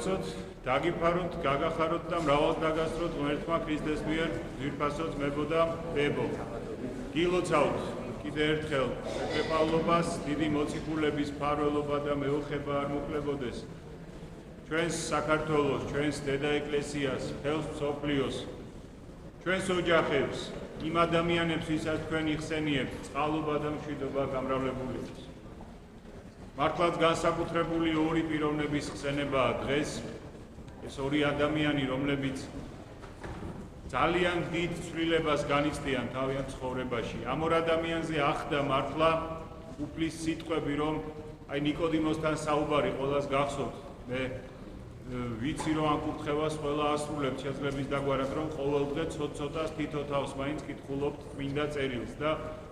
გაგვეცოთ, დაგიფაროთ, გაგახაროთ და მრავალ დაგასწროთ ღმერთმა ქრისტეს მიერ ძვირფასო ძმებო და ბებო. გილოცავთ კიდე ერთხელ პეტრე-პავლობას დიდი მოციქულების ფარველობა და მეუხება არ მოკლებოდეს. ჩვენს საქართველოს, ჩვენს დედა ეკლესიას, მთელს მსოფლიოს, ჩვენს ოჯახებს, იმ ადამიანებს, ვისაც თქვენ იხსენიებთ, წყალობა და მშვიდობა გამრავლებული იყოს. მართლაც განსაკუთრებული ორი პიროვნების ხსენებაა დღეს, ეს ორი ადამიანი, რომლებიც ძალიან დიდ ცვლილებას განიცდიან თავიანთ ცხოვრებაში. ამ ორ ადამიანზე ახდა მართლა უფლის სიტყვები, რომ აი ნიკოდიმოსთან საუბარი ყველას გახსოვთ. მე ვიცი რომ ამ კურთხევას ყველა ასრულებთ, შეძლებლის დაგვარად რომ ყოველდღე ცოტ-ცოტას თითო თავს მაინც კითხულობთ წმინდა წერილს და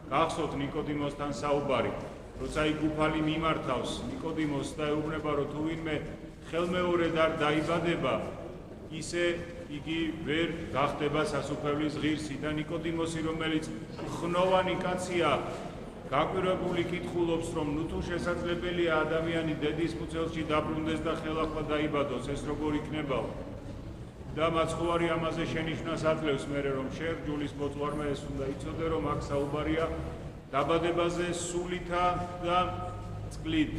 გახსოვთ ნიკოდიმოსთან საუბარი. როცა იქ უფალი მიმართავს ნიკოდიმოსს და ეუბნება, რომ თუ ვინმე ხელმეორედ არ დაიბადება, ისე იგი ვერ გახდება სასუფეველის ღირსი და ნიკოდიმოსი, რომელიც ხნოვანი კაცია, გაკვირვებული კითხულობს, რომ ნუ თუ შესაძლებელია ადამიანი დედის მუცელში დაბრუნდეს და ხელახლა დაიბადოს, ეს როგორ იქნებაო? და მაცხოვარი ამაზე შენიშვნას აძლევს მერე, რომ შერჯულის მოწვარმა ეს უნდა იცოდე, რომ აქ საუბარია დაბადებაზე სულითა და წყლით.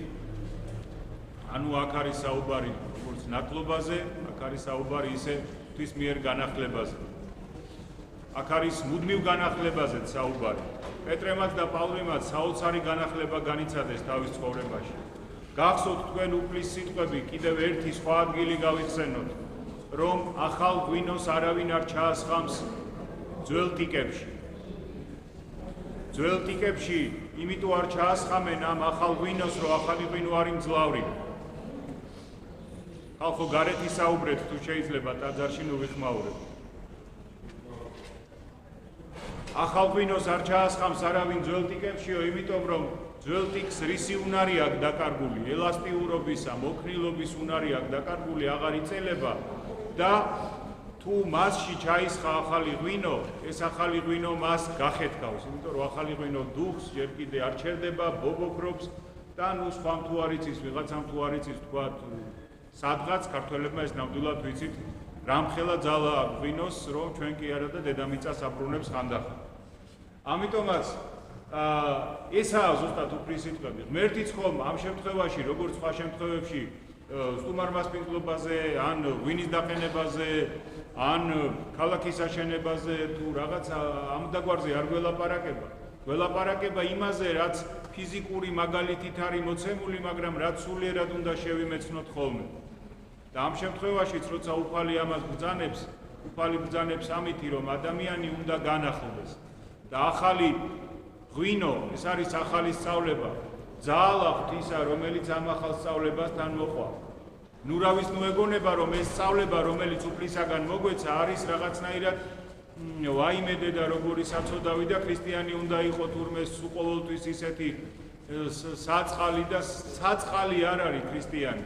ანუ აქ არის საუბარი როგორც ნაკლობაზე, აქ არის საუბარი ისე ღვთის მიერ განახლებაზე. აქ არის მუდმივ განახლებაზეც საუბარი. პეტრემაც და პავლემაც საოცარი განახლება განიცადეს თავის ცხოვრებაში. გახსოვთ თქვენ უფლის სიტყვები, კიდევ ერთი სხვა ადგილი გავიხსენოთ, რომ ახალ ღვინოს არავინ არ ჩაასხამს ძველ ტიკებში. ძველ ტიკებში იმიტომ არ ჩაასხამენ ამ ახალ ღვინოს, რომ ახალი ღვინო არ იმძლავრი. ხალხო, გარეთ ისაუბრეთ, თუ შეიძლება ტაძარში ნუ ვიხმაურებ. ახალ ღვინოს არ ჩაასხამს არავინ ძველ ტიკებშიო, იმიტომ რომ ძველ ტიკს რისი უნარი აქვს დაკარგული, ელასტიურობისა, მოქნილობის უნარი აქვს დაკარგული, აღარ იწელება და თუ მასში ჩაისხა ახალი ღვინო, ეს ახალი ღვინო მას გახეთქავს, იმიტომ რომ ახალი ღვინო დუხს ჯერ კიდე არ ჩერდება, ბობოქრობს და ნუ სხვამ თუ არ იცის, ვიღაცამ თუ არ იცის, თქვათ სადღაც ქართველებმა ეს ნამდვილად ვიცით, რამხელა ძალა აქვს ღვინოს, რომ ჩვენ კი არა და დედამიწას აბრუნებს ხანდახან. ამიტომაც ესაა ზუსტად უფლის სიტყვები. ღმერთიც ხომ ამ შემთხვევაში, როგორც სხვა შემთხვევებში, სტუმარმასპინძლობაზე, ან ღვინის დაყენებაზე, ან ქალაქის აშენებაზე თუ რაღაც ამ დაგვარზე არ გველაპარაკება. გველაპარაკება იმაზე, რაც ფიზიკური მაგალითით არის მოცემული, მაგრამ რაც სულიერად უნდა შევიმეცნოთ ხოლმე. და ამ შემთხვევაშიც, როცა უფალი ამას ბრძანებს, უფალი ბრძანებს ამითი, რომ ადამიანი უნდა განახლდეს. და ახალი ღვინო, ეს არის ახალი სწავლება, ძალა ღვთისა, რომელიც ამ ახალ სწავლებასთან მოყვა. ნუ რავის ნუ ეგონება, რომ ეს სწავლება, რომელიც უფლისაგან მოგვეცა, არის რაღაცნაირად ვაიმე დედა როგორი საწოდავი და ქრისტიანი უნდა იყო თურმე ყოველთვის ისეთი საწყალი და საწყალი არ არის ქრისტიანი.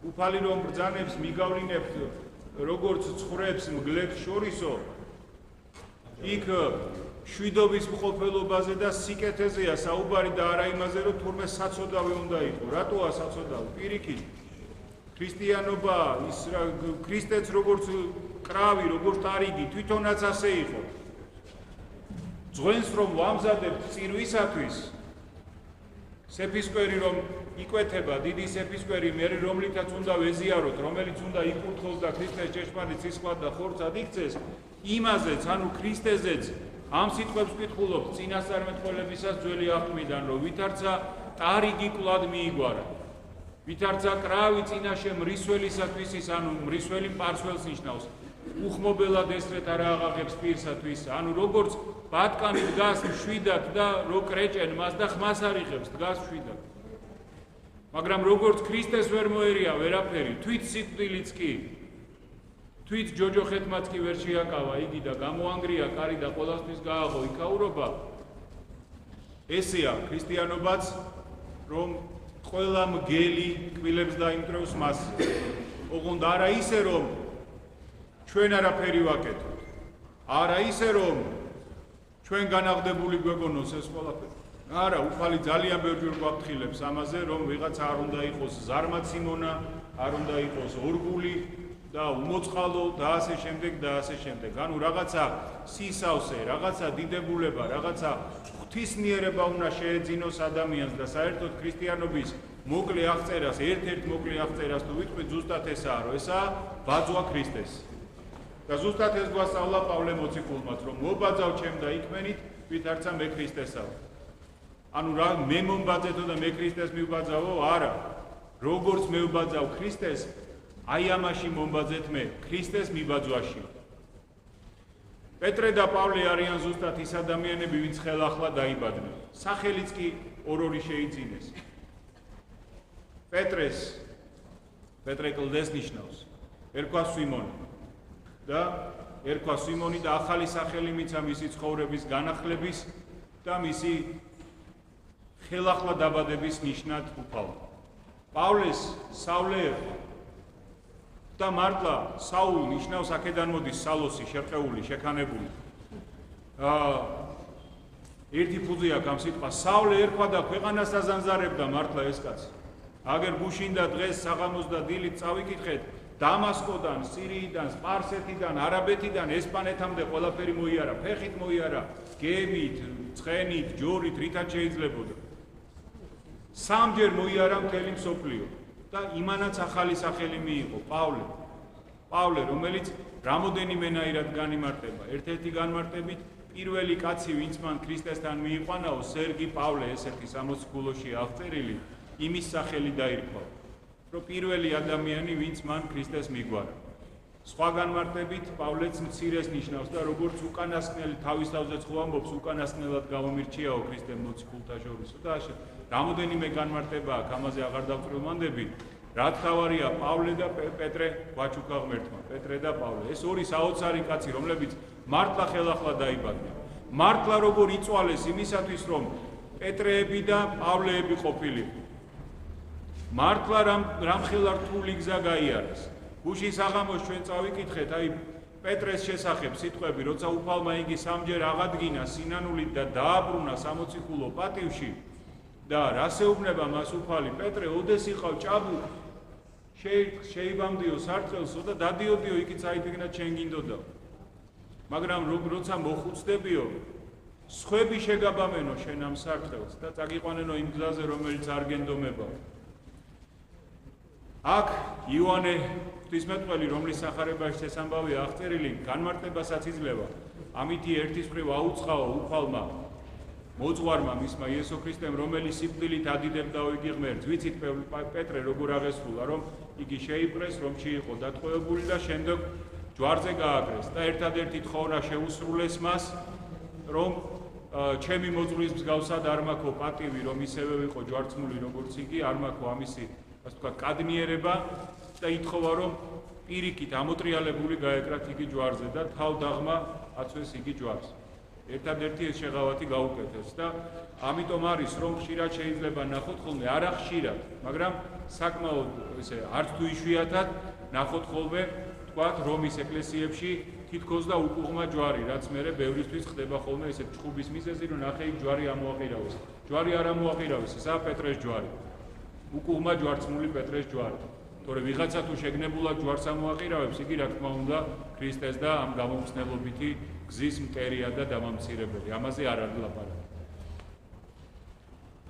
უფალი რომ ბრძანებს, მიგავლინებთ როგორც ცხვრებს მგლებს შორისო, იქ შვიდობის მყოფელობაზე და სიკეთეზეა საუბარი და არა იმაზე, რომ თურმე საწოდავი უნდა იყო. რატოა საწოდავი? პირიქით, ქრისტიანობა, ის ქრისტეც როგორც კრავი, როგორც ტარიგი, თვითონაც ასე იყო. ძღვენს რომ ვამზადებთ წირვისათვის, სეფისკვერი რომ იკვეთება, დიდი სეფისკვერი, მე რომლითაც უნდა ვეზიაროთ, რომელიც უნდა იკურთხოს და ქრისტეს ჭეშმარიტ სისხლად და ხორცად იქცეს, იმაზეც, ანუ ქრისტეზეც ამ სიტყვებს ვკითხულობთ წინასწარმეტყველებისას ძველი აღთქმიდან, რომ ვითარცა ტარიგი კლად მიიგვარა. ვითარცა კრავი წინაშე მრისველისათვის, ის ანუ მრისველი მპარსველს ნიშნავს. უხმობელად ესრეთ არა აღაღებს პირსათვის, ანუ როგორც ბატკანი დგას მშვიდად და რო კრეჭენ მას და ხმას არ იღებს, დგას მშვიდად. მაგრამ როგორც ქრისტეს ვერ მოერია ვერაფერი, თვით სიკვდილიც კი, თვით ჯოჯოხეთმაც კი ვერ შეაკავა იგი და გამოანგრია კარი და ყველასთვის გააღო იქაურობა. ესეა ქრისტიანობაც, რომ ყველა მგელი კბილებს დაიმტრევს მასზე. ოღონდ არა ისე, რომ ჩვენ არაფერი ვაკეთოთ. არა ისე, რომ ჩვენ განაღდებული გვეგონოს ეს ყველაფერი. არა, უფალი ძალიან ბევრჯერ გვაფრთხილებს ამაზე, რომ ვიღაცა არ უნდა იყოს ზარმაციმონა, არ უნდა იყოს ორგული და უმოწყალო და ასე შემდეგ და ასე შემდეგ. ანუ რაღაცა სისავსე, რაღაცა დიდებულება, რაღაცა ღვთისნიერება უნდა შეეძინოს ადამიანს და საერთოდ ქრისტიანობის მოკლე აღწერას, ერთ-ერთ მოკლე აღწერას თუ ვიტყვით, ზუსტად ესაა, რომ ესაა ბაძვა ქრისტეს. და ზუსტად ეს გვასწავლა პავლე მოციქულმაც, რომ მობაძავ ჩემ და იქმენით, ვითარცა მე ქრისტესავ. ანუ რა მე მომბაძეთო და მე ქრისტეს მივბაძავო? არა. როგორც მე ვბაძავ ქრისტეს, აი ამაში მომბაძეთ მე, ქრისტეს მიბაძვაში. პეტრე და პავლე არიან ზუსტად ის ადამიანები, ვინც ხელახლა დაიბადნენ. სახელიც კი ორ-ორი შეიძინეს. პეტრე კლდეს ნიშნავს, ერქვა სვიმონი და ახალი სახელი მიცა მისი ცხოვრების განახლების და მისი ხელახლა დაბადების ნიშნად უფალდა. პავლეს სავლე ერქვა და მართლა საული ნიშნავს აქედან მოდის სალოსი, შერყეული, შექანებული. ერთი ფუძე აქვს ამ სიტყვას, სავლე ერქვა და ქვეყანას აზანზარებდა მართლა ეს კაცი. აგერ გუშინდა დღეს საღამოს და დილით წავიკითხეთ, დამასკოდან, სირიიდან, სპარსეთიდან, არაბეთიდან, ესპანეთამდე ყველაფერი მოიარა, ფეხით მოიარა, გემით, ცხენით, ჯორით, რითაც შეიძლებოდა. სამჯერ მოიარა მთელი მსოფლიო და იმანაც ახალი სახელი მიიღო, პავლე, რომელიც რამოდენიმენაირად განიმარტება. ერთ-ერთი განმარტებით პირველი კაცი, ვინც მან ქრისტესთან მიიყვანაო, სერგი პავლე, ესეთი სამოციქულოში აღწერილი, იმის სახელი დაირქვა, რომ პირველი ადამიანი, ვინც მან ქრისტეს მიგვარა. სხვა განმარტებით პავლეც მცირეს ნიშნავს და როგორც უკანასკნელი თავის თავზე ხვამბობს, უკანასკნელად გამომირჩიაო ქრისტე მოციქულთა შორისო და რამოდენიმე განმარტება აქვს, ამაზე აღარ დავწვრილმანდები. რა თავარია პავლე და პეტრე ვაჩუქა ღმერთმა, პეტრე და პავლე. ეს ორი საოცარი კაცი, რომლებიც მართლა ხელახლა დაიბადნენ. მართლა როგორ იწვალეს იმისათვის, რომ პეტრეები და პავლეები ყოფილიყო. მართლა რამხელა რთული გზა გაიარეს. გუშინ საღამოს ჩვენ წავიკითხეთ, აი პეტრეს შესახებ სიტყვები, როცა უფალმა იგი სამჯერ აღადგინა სინანულით და დააბრუნა სამოციქულო პატივში და რასეუბნება მას უფალი პეტრე, ოდეს იყავ ჭაბუ, შეიბამდიო სარტყელსო და დადიოდიო იქით საიდანაც შენ გინდოდაო. მაგრამ როცა მოხუცდებიო, სხვები შეგაბამენო შენ ამ სარტყელს და წაგიყვანენო იმ გზაზე, რომელიც არ გენდომებაო. აქ იოანე ღვთისმეტყველი, რომლის სახარებაში ეს ამბავი აღწერილი, განმარტებასაც იძლევა. ამითი ერთის მხრივ აუწყაო უფალმა მოძღვარმა მისმა იესო ქრისტემ, რომელიც სიკვდილით ადიდებდაო იგი ღმერთს. ვიცით პეტრე როგორ აღესრულა, რომ იგი შეიპყრეს, რომში იყო დატყვევებული და შემდეგ ჯვარზე გააკრეს და ერთადერთი თხოვნა შეუსრულეს მას, რომ ჩემი მოძღვრის მსგავსად არ მაქვს პატივი, რომ ისევე ვიყო ჯვარცმული როგორც იგი, არ მაქვს ამისი ასე ვთქვათ, კადნიერება და ითხოვა, რომ პირიქით ამოტრიალებული გაეკრათ იგი ჯვარზე და თავდაღმა აწვეს იგი ჯვარს. ერთადერთი ეს შეღავათი გაუკეთეს და ამიტომ არის, რომ ხშირად შეიძლება ნახოთ ხოლმე, არა ხშირად, მაგრამ საკმაოდ ესე არც თუ იშვიათად ნახოთ ხოლმე, ვთქვათ, რომის ეკლესიებში თითქოს და უკუღმა ჯვარი, რაც მერე ბევრისთვის ხდება ხოლმე ესეთ ჭხუბის მიზეზი, რომ ნახე იქ ჯვარი ამოაყირავეს. ჯვარი არ ამოაყირავეს, ესაა პეტრეს ჯვარი. უკუღმა ჯვარცმული პეტრეს ჯვარი. თორე ვიღაცა თუ შეგნებულად ჯვარს ამოაყირავებს, იგი რა თქმა უნდა ქრისტეს და ამ გამომხსნელობითი გზის მტერია და დამამცირებელი. ამაზე არ არის ლაპარაკი.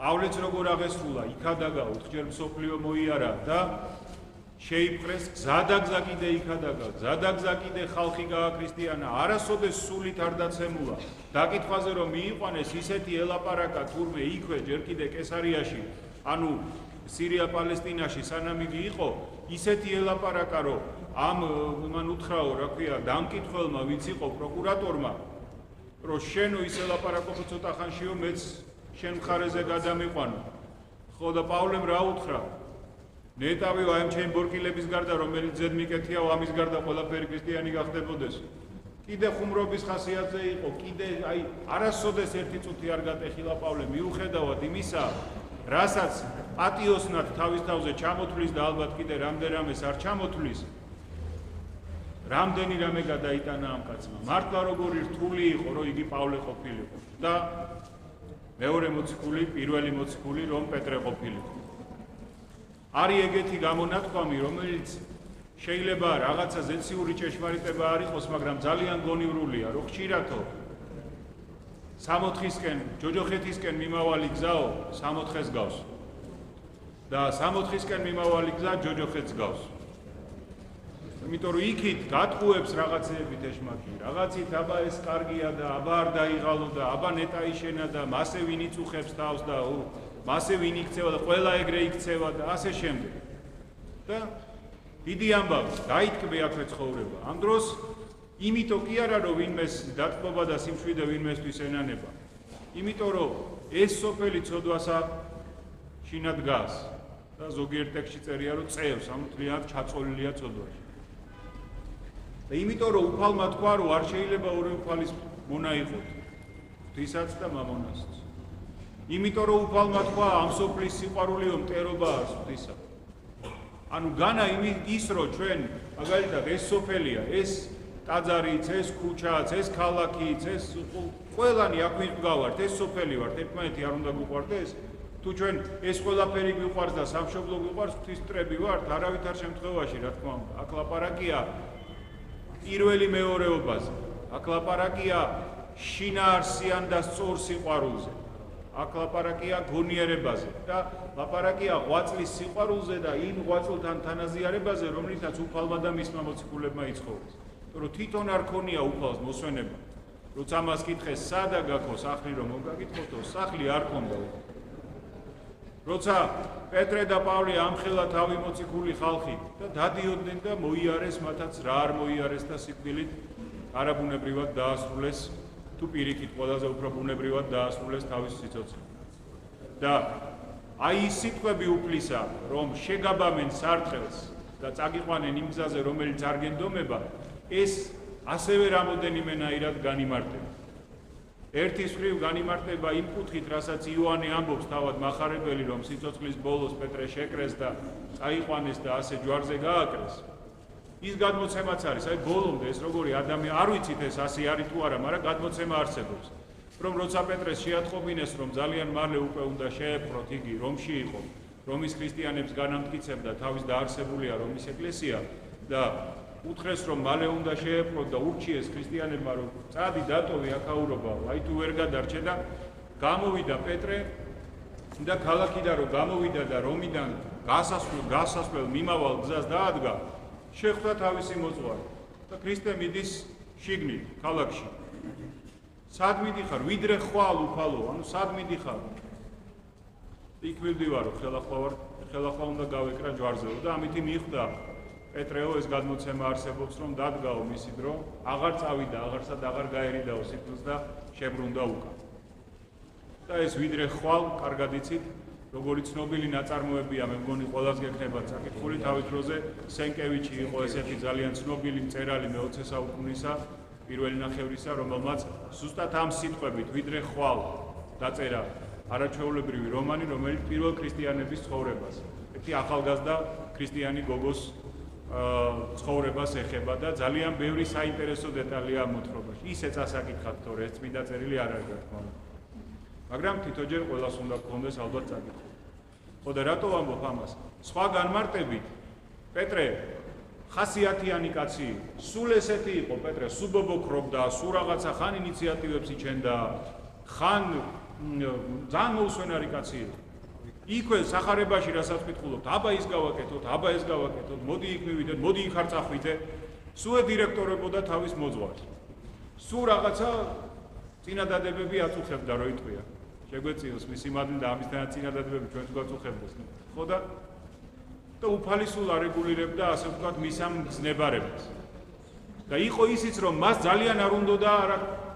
პავლეც როგორ აღესრულა, იქადაგა 4-ჯერ მსოფლიო მოიარა და შეიპყრეს, გზადაგზა კიდე იქადაგა, გზადაგზა კიდე ხალხი გააქრისტიანა, არასოდეს სულით არ დაცემულა. დაკითხვაზე რომ მიიყვანეს, ისეთი ელაპარაკა თურმე იქვე ჯერ კიდე კესარიაში, ანუ სირია პალესტინაში სანამ იგი იყო, ისეთი ელაპარაკა, რომ მან უთხრაო, რა ქვია, დამკითხველმა, ვინც იყო პროკურატორმა, რომ შენო ის ელაპარაკო ცოტა ხანშიო მეც შენ მხარეზე გადამიყვანო. ხო და პავლემ რა უთხრა? ნეტავიო აი ამ ჩემი ბორკილების გარდა, რომელიც ზედ მიკეთიაო, ამის გარდა ყველაფერი ქრისტიანი გახდებოდეს. კიდე ხუმრობის ხასიათზე იყო, კიდე აი არასოდეს ერთი წუთი არ გატეხილა პავლე, მიუხედავად იმისა, რასაც პატიოსნად თავის თავზე ჩამოთვლის და ალბათ კიდე რამდენამეს არ ჩამოთვლის, რამდენი რამე გადაიტანა ამ კაცმა. მართლა როგორი რთული იყო, რომ იგი პავლე ყოფილიყო და მეორე მოციქული, პირველი მოციქული, რომ პეტრე ყოფილიყო. არის ეგეთი გამონათქვამი, რომელიც შეიძლება რაღაცა ზეციური ჭეშმარიტება არ იყოს, მაგრამ ძალიან გონივრულია, რომ ხშირათო 60-ისკენ, ჯოჯოხეთისკენ მიმავალი გზაო 60-ს გავს. და 60-ისკენ მიმავალი გზა ჯოჯოხეთს გავს. იმიტომ რომ იქით გატყუებს რაღაცეებით ეშმაკი, რაღაცით აბა ეს კარგია და აბა არ დაიღალო და აბა ნეტა იშენა და მასე ვინ იწუხებს თავს და მასე ვინ იქცევა და ყველა ეგრე იქცევა და ასე შემდეგ. და დიდი ამბავი, დაითქმე აქვე ცხოვრება. ამ დროს იმიტომ კი არა რომ ვინმეს დათმობა და სიმშვიდე ვინმესთვის ენანება. იმიტომ რომ ეს სოფელი ცოდვასა შინად დგას და ზოგიერთ ტექსტში წერია რომ წევს, ამ თლიანად ჩაწოლილია ცოდვაში. და იმიტომ რომ უფალმა თქვა რომ არ შეიძლება ორი უფალის მონა იყოთ, ღვთისაც და მამონასაც. იმიტომ რომ უფალმა თქვა ამ სოფლის სიყვარულიო მტერობა არის ღვთისა. ანუ განა ის რომ ჩვენ მაგალითად ეს სოფელია, ეს ტაძარიც, ეს ქუჩაც, ეს ქალაქიც, ეს ყველანი აქ ვიყავართ, ეს სოფელი ვართ, ერთმანეთი არ უნდა გვიყვარდეს? თუ ჩვენ ეს ყველაფერი გვიყვარს და სამშობლო გვიყვარს, ღვთის მტრები ვართ, არავითარ შემთხვევაში, რა თქმა უნდა. აქ ლაპარაკია პირველი მეორეობაზე. აქ ლაპარაკია შინაარსიან და სწორ სიყვარულზე. აქ ლაპარაკია გონიერებაზე და ლაპარაკია ღვაწლის სიყვარულზე და იმ ღვაწლთან თანაზიარებაზე, რომლითაც უფალმა და მისმა მოციქულებმა იცხოვრეს. რომ თვითონ არ ქონია უფალს მოსვენება. როცა მას კითხეს, სადა გაქო სახლი რომ მოგაკითხოთო, სახლი არ ქონდა. როცა პეტრე და პავლე ამხელა თავი მოციქული ხალხი და დადიოდნენ და მოიარეს მათაც რა არ მოიარეს და სიკვდილით არაბუნებრივად დაასრულეს, თუ პირიქით ყველაზე უფრო ბუნებრივად დაასრულეს თავის სიცოცხლე. და აი ის სიტყვები უფლისა, რომ შეგაბამენ სარტყელს და წაგიყვანენ იმ გზაზე, რომელიც არ გენდომება, ეს ასევე რამოდენიმენაირად განიმარტება. ერთის მხრივ განიმარტება იმ კუთხით, რასაც იოანე ამბობს თავად მახარებელი, რომ სიცოცხლის ბოლოს პეტრე შეკრეს და წაიყვანეს და ასე ჯვარზე გააკრეს. ის გადმოცემაც არის, აი ბოლომდე ეს როგორი ადამიანი, არ ვიცით ეს ასე არის თუ არა, მაგრამ გადმოცემა არსებობს. რომ როცა პეტრეს შეატყობინეს, რომ ძალიან მალე უკვე უნდა შეეპყროთ, იგი რომში იყო, რომის ქრისტიანებს განამტკიცებდა, თავის დაარსებულია რომის ეკლესია და უთხრეს რომ მალე უნდა შეეპყროთ და ურჩიეს ქრისტიანებმა რომ წადი დატოვე აქაურობა, აი თუ ვერ გადარჩე და გამოვიდა პეტრე და ქალაქიდან რომ გამოვიდა და რომიდან გასასვლელ მიმავალ გზას დაადგა, შეხვდა თავისი მოძღვარი და ქრისტე მიდის შიგნით ქალაქში. სად მიდიხარ? ვიდრე ხვალ უფალო, ანუ სად მიდიხარ? იქ მივდივარო, ხელახლა უნდა გავეკრა ჯვარზეო და ამითი მიხვდა პეტრეო ეს გადმოცემა არსებობს, რომ დადგაო მისი დრო, აღარ წავიდა, აღარსად აღარ გაერიდაო სიკვდილს და შებრუნდა უკან. და ეს ვიდრე ხვალ, კარგად იცით, როგორი ცნობილი ნაწარმოებია, მე მგონი ყველას გექნებათ საკითხული, თავის დროზე სენკევიჩი იყო ესეთი ძალიან ცნობილი მწერალი მე-20 საუკუნისა, პირველი ნახევრისა, რომელმაც ზუსტად ამ სიტყვებით, ვიდრე ხვალ დაწერა არაჩვეულებრივი რომანი, რომელიც პირველ ქრისტიანების ცხოვრებას, ერთი ახალგაზრდა ქრისტიანი გოგოს ცხოვრებას ეხება და ძალიან ბევრი საინტერესო დეტალია ამ მოთხრობაში. ისე წასაკითხავთ, თორე ეს წმინდა წერილი არ არის, რა თქმა უნდა. მაგრამ თითოჯერ ყველას უნდა გქონდეს ალბათ წაკითხვა. ხო და რატო ვამბობ ამას? სხვა განმარტებით, პეტრე ხასიათიანი კაცი, სულ ესეთი იყო პეტრე, სულ ბობოქრობდა, სულ რაღაცა ხან ინიციატივებს იჩენდა, ხან ძალიან მოუსვენარი კაცი იყო. იქვე სახარებაში რასაც ვკითხულობთ, აბა ის გავაკეთოთ, აბა ეს გავაკეთოთ, მოდი იქ მივიდეთ, მოდი იქ არ წახვიდე, სულ დირექტორებოდა თავის მოძღვარს. სულ რაღაცა წინადადებები აწუხებდა, რო იტყვია. შეგვეციოს მისი მადლი და ამისთანაც წინადადებები ჩვენც გვაწუხებდეს. ხო და უფალისულ არეგულირებდა, ასე ვთქვათ, მის ამ გზნებარებას. და იყო ისიც, რომ მას ძალიან არ უნდოდა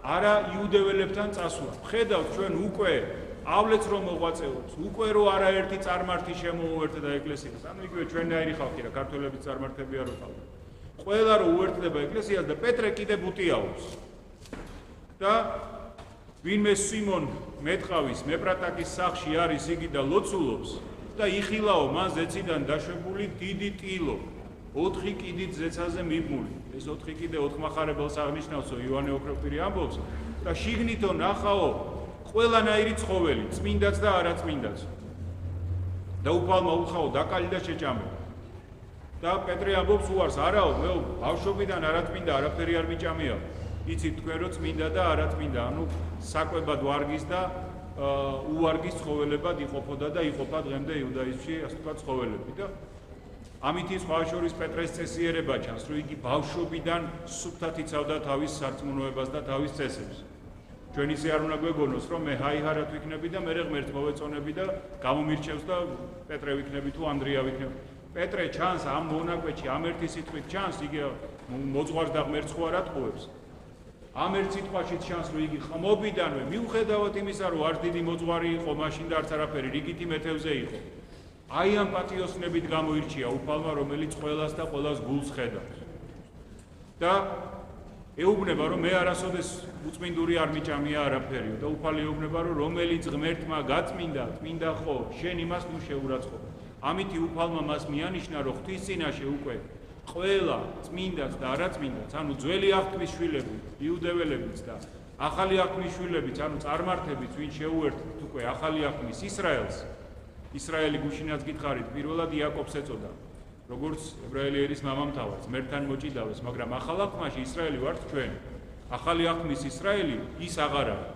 არა იუდეველებთან წასვლა. ხედავთ ჩვენ უკვე ავლეც რომ მოღვაწეობს, უკვე რომ არაერთი წარმართი შემოუერთდა ეკლესიას. ანუ იგივე ჩვენნაირი ხალხი რა, ქართველების წარმართები არ ვიყავთ. ყველა რომ უერთდება ეკლესიას და პეტრე კიდე ბუტიაობს. და ვინმე სიმონ მეტყავის მეპრატაკის სახლში არის იგი და ლოცულობს და იხილაო მან ზეციდან დაშვებული დიდი ტილო 4 კიდით ზეცაზე მიბმული. ეს 4 კიდე 4 მახარებელს აღნიშნავსო იოანე ოქროპირი ამბობს და შიგნითო ნახაო ყველანაირი ცხოველი, წმინდაც და არაწმინდაც. და უფალმა უთხრა დაკალი და შეჭამე. და პეტრე ამბობს უარს, არაო, მე ბავშვობიდან არათმინდა არაფერი არ მიჭამია. იცით თქვენ რომ წმინდა და არათმინდა, ანუ საკვებად ვარგის და უვარგის ცხოველებად იყოფოდა და იყოფა დღემდე იუდაიზმში, ასე ვთქვათ, ცხოველები და ამითი სხვა შორის პეტრეს წესიერება ჩანს, რომ იგი ბავშვობიდან სუფთად იცავდა თავის სარწმუნოებას და თავის წესებს. ჩვენ ისე არ უნდა გვეგონოს, რომ მე ჰაიჰარად ვიქნები და მე ღმერთს მოვეწონები და გამომირჩევს და პეტრე ვიქნები თუ ანდრია ვიქნები. პეტრე ჩანს ამ მონაკვეთში, ამ ერთი სიტყვით ჩანს, იგი მოძღვარს და ღმერთს ხო არ ატყუებს. ამ ერთ სიტყვაშიც ჩანს, რომ იგი ხმობიდანვე, მიუხედავად იმისა, რომ არც დიდი მოძღვარი იყო, მაშინ და არც არაფერი, რიგითი მეთევზე იყო. აი ამ პატიოსნებით გამოირჩია უფალმა, რომელიც ყველას და ყველას გულს ხედავს. და ეუბნება, რომ მე არასოდეს უწმინდური არ მიჭამია არაფერიო და უფალი ეუბნება, რომ რომელიც ღმერთმა გაწმინდა, წმინდა ხო, შენ იმას ნუ შეურაცხყოფ. ამითი უფალმა მას მიანიშნა, რომ ღვთის წინაშე უკვე ყველა წმინდაც და არაწმინდაც, ანუ ძველი აღთქმის შვილები, იუდეველებიც და ახალი აღთქმის შვილებიც, ანუ წარმართებიც, ვინ შეუერთდით უკვე ახალი აღთქმის ისრაელს, ისრაელი გუშინაც გითხარით, პირველად იაკობს ეწოდა, როგორც ებრაელი ერის მამამთავარს, ღმერთთან მოჭიდავეს, მაგრამ ახალ აღთქმაში ისრაელი ვართ ჩვენ. ახალი აღთქმის ისრაელი ის აღარ არის.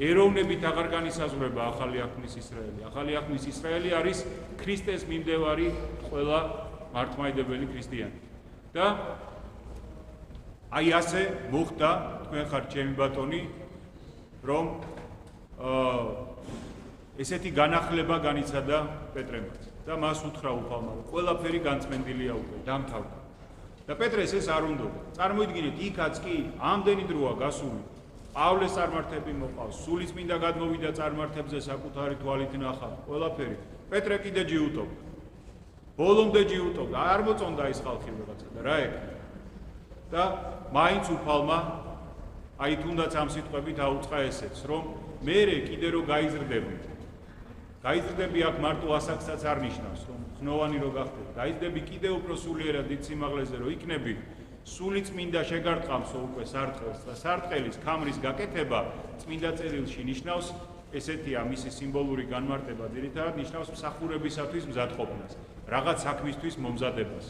ეროვნებით აღარ განისაზღვრება ახალი აღთქმის ისრაელი. ახალი აღთქმის ისრაელი არის ქრისტეს მიმდევარი ყველა მართლმადიდებელი ქრისტიანი. და აი ასე მოხდა, თქვენ ხართ ჩემი ბატონი, რომ ესეთი განახლება განიცადა პეტრემაც და მას უთხრა უფალმა, რომ ყველაფერი განწმენდილია უკვე, დამთავრდა. და პეტრეს ეს არ უნდოდა. წარმოიდგინეთ, იქაც კი ამდენი დროა გასული. პავლეს წარმართები მოყავს, სულიწმინდა გადმოვიდა წარმართებზე საკუთარი თვალით ნახა, ყველაფერი. პეტრე კიდე ჯიუტობდა. ბოლომდე ჯიუტობდა, არ მოწონდა ის ხალხი რაღაცა და რა ეკა. და მაინც უფალმა აი თუნდაც ამ სიტყვებით აუწყა ესეც, რომ მერე კიდე რო გაიზრდები. გაიზრდები აქ მარტო ასაკსაც არ ნიშნავს, რომ ხნოვანი რო გახდები. გაიზრდები კიდე უფრო სულიერად დიდ სიმაღლეზე რო იქნები, სულიწმინდა შეგარტყამსო უკვე სარტყელს და სარტყელის ქამრის გაკეთება წმინდა წერილში ნიშნავს ესეთია მისი სიმბოლური განმარტება ძირითადად ნიშნავს მსახურებისათვის მზადყოფნას, რაღაც საქმისთვის მომზადებას,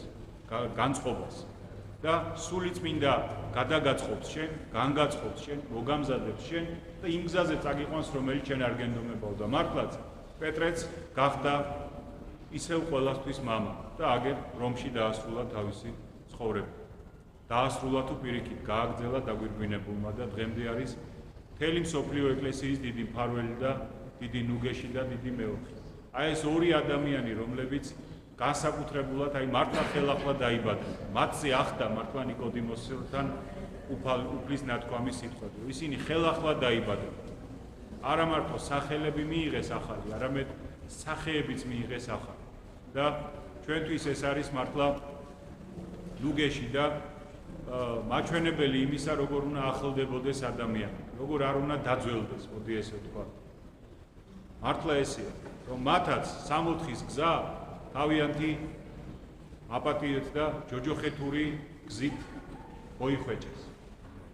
განწყობას და სულიწმინდა გადაგაწყობს შენ, განგაწყობს შენ, მოგამზადებს შენ და იმ გზაზე წაგიყვანს, რომელიც შენ არ გენდომებაო და მართლაც პეტრეც გახდა ისევ ყველასთვის მამა და აგერ რომში დაასრულა თავისი ცხოვრება. დაასრულა თუ პირიქით გააგრძელა დაგვირგვინებულმა და დღემდე არის მთელი მსოფლიო ეკლესიის დიდი მფარველი და დიდი ნუგეში და დიდი მეოხი. აი ეს ორი ადამიანი, რომლებიც განსაკუთრებულად აი მართლა ხელახლა დაიბადა. მათზე ახდა მართლა ნიკოდიმოსთან უფლის ნათქვამი სიტყვები. ისინი ხელახლა დაიბადა. არა მარტო სახელები მიიღეს ახალი, არამედ სახეებიც მიიღეს ახალი. და ჩვენთვის ეს არის მართლა ნუგეში და მაჩვენებელი იმისა, როგორ უნდა ახლდებოდეს ადამიანი, როგორ არ უნდა დაძველდეს, მოდი ესე ვთქვა. მართლა ესეა, რომ მათაც 64-ის გზა თავიანთი აპატიეთ და ჯოჯოხეთური გზით მოიხვეჭეს.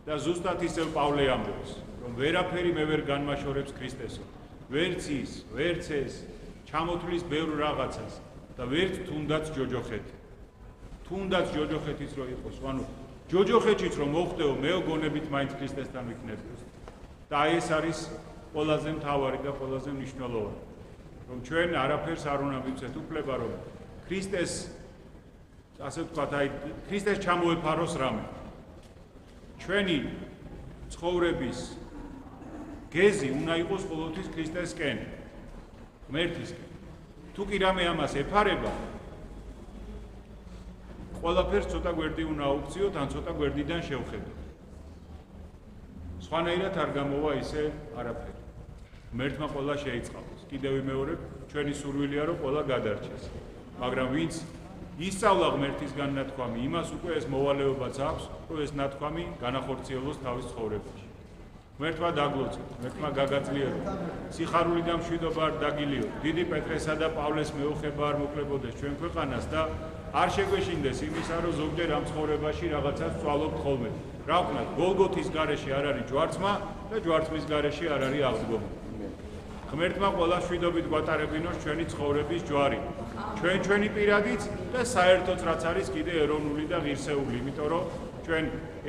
და ზუსტად ისევ პავლე ამბობს, რომ ვერაფერი მე ვერ განმაშორებს ქრისტესო. ვერც ის, ვერც ეს ჩამოთვლის ბევრ რაღაცას და ვერც თუნდაც ჯოჯოხეთი. თუნდაც ჯოჯოხეთიც რო იყოს, ანუ ჯოჯოხეთიც რომ მოხდეო, მეო გონებით მაინც ქრისტესთან ვიქნებიო. და აი ეს არის ყველაზე მთავარი და ყველაზე მნიშვნელოვანი. რომ ჩვენ არაფერს არ უნდა მივცეთ უფლება, რომ ქრისტეს ასე ვთქვათ, აი ქრისტეს ჩამოეფაროს რამე. ჩვენი ცხოვრების გეზი უნდა იყოს ყოველთვის ქრისტესკენ, ღმერთისკენ. თუ კი რამე ამას ეფარება, ყველაფერს ცოტა გვერდი უნდა აუქციოთ, ან ცოტა გვერდიდან შევხედოთ. სხვანაირად არ გამოვა ისე არაფერი. ღმერთმა ყველა შეიწყალოს. კიდევ ვიმეორებ, ჩვენი სურვილია, რომ ყველა გადარჩეს. მაგრამ ვინც ისწავლა ღმერთისგან ნათქვამი, იმას უკვე ეს მოვალეობაც აქვს, რომ ეს ნათქვამი განახორციელოს თავის ცხოვრებაში. ღმერთმა დაგლოცოთ, ღმერთმა გაგაძლიეროთ, სიხარული და მშვიდობა არ დაგილიოთ, დიდი პეტრესა და პავლეს მეოხება არ მოკლებოდეს ჩვენ ქვეყანას და არ შეგვეშინდეს იმისა, რომ ზოგჯერ ამ ცხოვრებაში რაღაცას ვცვალობთ ხოლმე. რა ვქნათ, გოლგოთის გარეშე არ არის ჯვარცმა და ჯვარცმის გარეშე არ არის აღდგომა. ღმერთმა ყველა შვიდობით გვატარებინოს ჩვენი ცხოვრების ჯვარი. ჩვენი პირადიც და საერთოც რაც არის კიდე ეროვნული და ღირსეული, იმიტომ რომ ჩვენ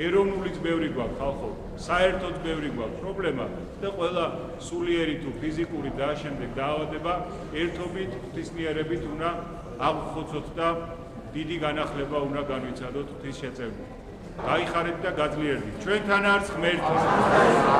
ეროვნულიც ბევრი გვაქვს ხალხო, საერთოც ბევრი გვაქვს პრობლემა და ყველა სულიერი თუ ფიზიკური და შემდეგ დაავადება ერთობით ღვთისმიერებით უნდა აღხოცოთ და დიდი განახლება უნდა განვიცადოთ ღვთის შეწევნით. გაიხარეთ და გაძლიერდით. ჩვენთან არის ღმერთი.